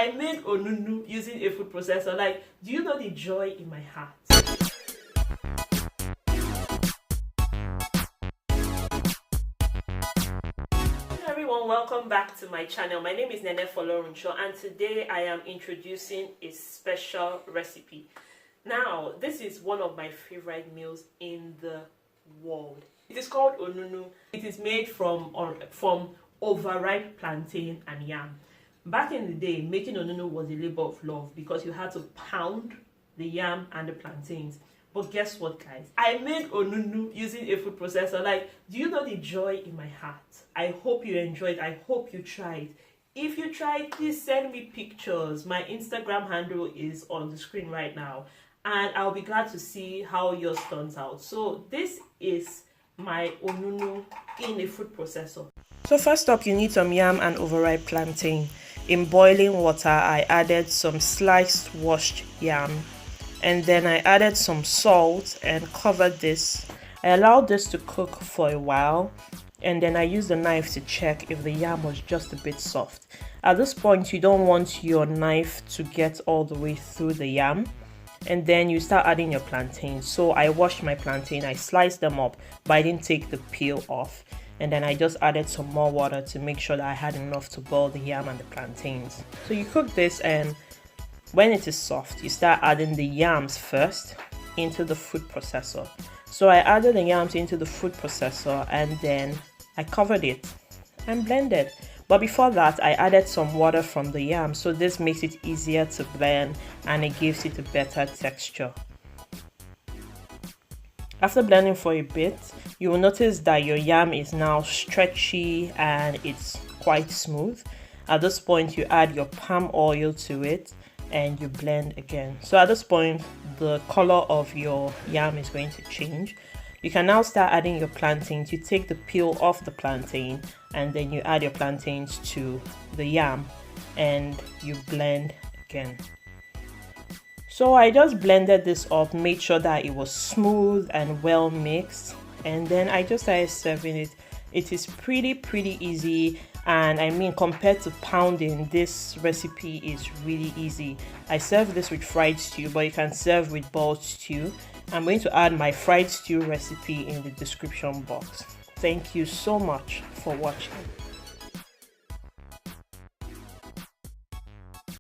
I made onunu using a food processor. Like, do you know the joy in my heart? Hello everyone, welcome back to my channel. My name is Nene Foloruncho and today I am introducing a special recipe. Now, this is one of my favorite meals in the world. It is called onunu. It is made from overripe plantain and yam. Back in the day, making onunu was a labor of love because you had to pound the yam and the plantains. But guess what, guys? I made onunu using a food processor. Like, do you know the joy in my heart? I hope you enjoyed. I hope you tried. If you tried, please send me pictures. My Instagram handle is on the screen right now, and I'll be glad to see how yours turns out. So this is my onunu in a food processor. So first up, you need some yam and overripe plantain. In boiling water, I added some sliced washed yam, and then I added some salt and covered this. I allowed this to cook for a while, and then I used the knife to check if the yam was just a bit soft. At this point, you don't want your knife to get all the way through the yam, and then you start adding your plantain. So I washed my plantain, I sliced them up, but I didn't take the peel off. And then I just added some more water to make sure that I had enough to boil the yam and the plantains. So you cook this, and when it is soft, you start adding the yams first into the food processor. So I added the yams into the food processor and then I covered it and blended. But before that, I added some water from the yam, so this makes it easier to blend and it gives it a better texture. After blending for a bit, you will notice that your yam is now stretchy and it's quite smooth. At this point, you add your palm oil to it and you blend again. So at this point, the color of your yam is going to change. You can now start adding your plantains. You take the peel off the plantain and then you add your plantains to the yam and you blend again. So I just blended this up, made sure that it was smooth and well mixed, and then I just started serving it. It is pretty easy, and I mean, compared to pounding, this recipe is really easy. I serve this with fried stew, but you can serve with boiled stew. I'm going to add my fried stew recipe in the description box. Thank you so much for watching.